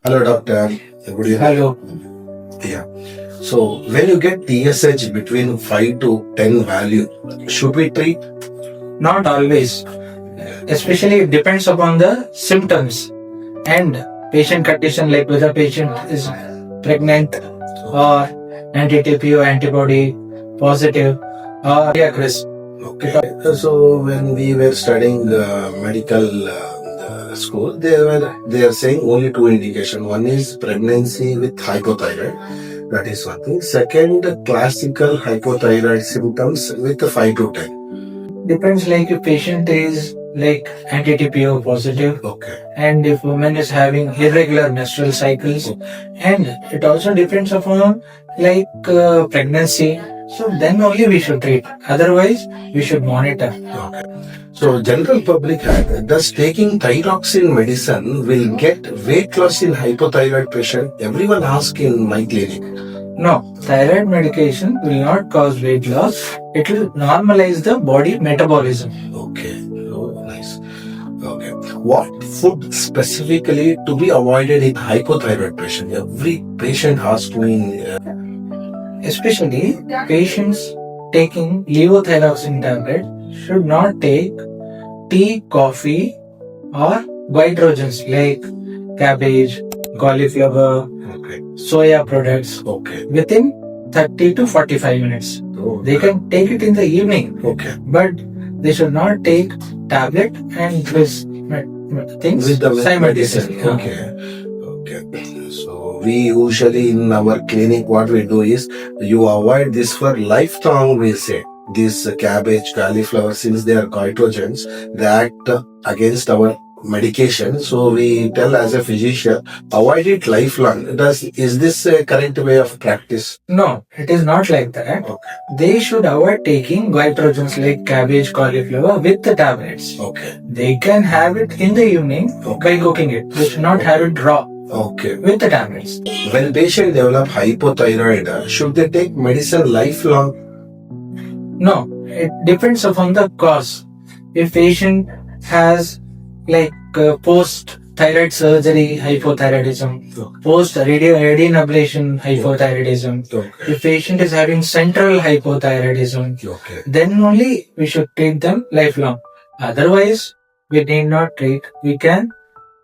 Hello, doctor. Good evening. Hello. Yeah. So, when you get TSH between 5 to 10 value, should we treat? Not always. Especially it depends upon the symptoms and patient condition, like whether patient is pregnant or anti-TPO antibody positive or cardiac risk. Okay. So, when we were studying medical school, they are saying only two indication. One is pregnancy with hypothyroid. That is one thing. Second, classical hypothyroid symptoms with 5 to 10. Depends, like if patient is like anti-TPO positive, Okay. and if woman is having irregular menstrual cycles, and it also depends upon like pregnancy. So then only we should treat. Otherwise, we should monitor. Okay. So general public does taking thyroxine medicine will get weight loss in hypothyroid patient? Everyone asks in my clinic. No, thyroid medication will not cause weight loss. It will normalize the body metabolism. Okay. Oh, nice. Okay. What food specifically to be avoided in hypothyroid patient? Every patient asks me. Especially patients taking levothyroxine tablet should not take tea, coffee or white drogens like cabbage, cauliflower, Okay. soya products Okay. within 30 to 45 minutes. Oh, They can take it in the evening, okay. but they should not take tablet and this things With the simultaneously. medicine. Okay. Okay. So we usually in our clinic what we do is you avoid this for lifelong, we say. This cabbage, cauliflower, since they are goitrogens, they act against our medication. So we tell as a physician, avoid it lifelong. Is this a correct way of practice? No, it is not like that. Okay. They should avoid taking goitrogens like cabbage, cauliflower with the tablets. Okay. They can have it in the evening by cooking it. They should not have it raw Okay. with the tablets. When patient develop hypothyroid, should they take medicine lifelong? No, it depends upon the cause. If patient has like post thyroid surgery hypothyroidism, post iodine ablation hypothyroidism, Okay. if patient is having central hypothyroidism, Okay. then only we should treat them lifelong. Otherwise, we need not treat. We can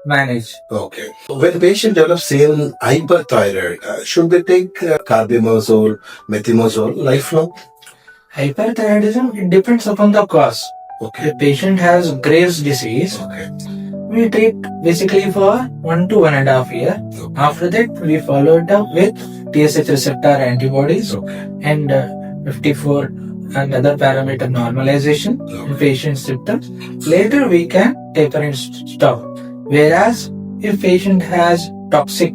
manage. Okay. When patient develops same hyperthyroid, should they take carbimazole, methimazole lifelong? Hyperthyroidism, it depends upon the cause. Okay. If patient has Graves' disease, Okay. we treat basically for 1 to 1.5 years. After that, we follow it up with TSH receptor antibodies Okay. and 54 and other parameter normalization in patient symptoms. Later, we can taper and stop. Whereas, if patient has toxic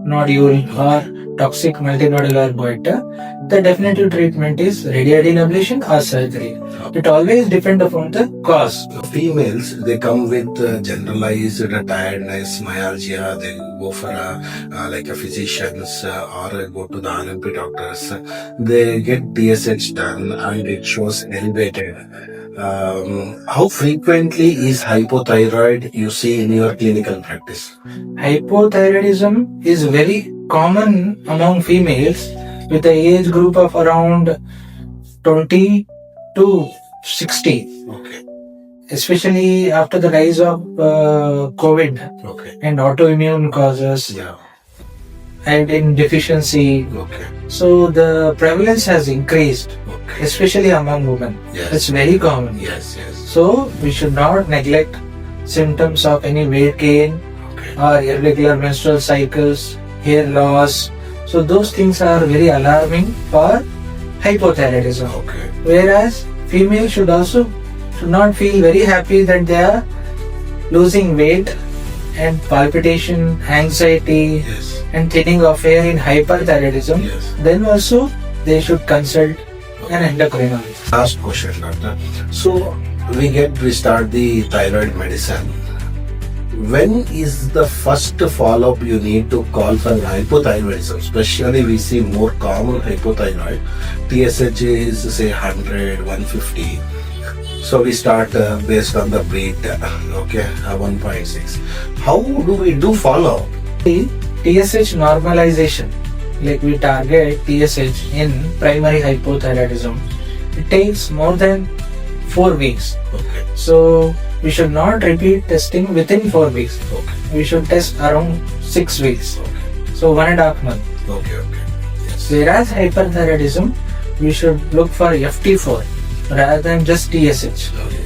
nodule or toxic multinodular goiter, the definitive treatment is radioactive ablation or surgery. It always depends upon the cause. Females, they come with generalized tiredness, myalgia. They go for like a physicians or go to the RMP doctors. They get TSH done and it shows elevated. How frequently is hypothyroid you see in your clinical practice? Hypothyroidism is very common among females with the age group of around 20 to 60. Okay. Especially after the rise of COVID Okay. and autoimmune causes, Yeah. iodine deficiency. Okay. So the prevalence has increased, Okay. especially among women. Yes. It's very common. Yes. Yes. So we should not neglect symptoms of any weight gain Okay. or irregular menstrual cycles, hair loss. So those things are very alarming for hypothyroidism. Okay. Whereas females should not feel very happy that they are losing weight, and palpitation, anxiety, Yes. and thinning of hair in hyperthyroidism. Yes. Then also they should consult an endocrinologist. Last question, doctor. So we start the thyroid medicine. When is the first follow-up you need to call for hypothyroidism? Especially we see more common hypothyroid. TSH is say 100, 150. So we start based on the breed, okay, 1.6. How do we do follow-up? TSH normalization, like we target TSH in primary hypothyroidism, it takes more than 4 weeks. Okay. So we should not repeat testing within 4 weeks. Okay. We should test around 6 weeks. Okay. So 1.5 months. Okay. Okay. Yes. Whereas hyperthyroidism, we should look for FT4 rather than just TSH. Okay.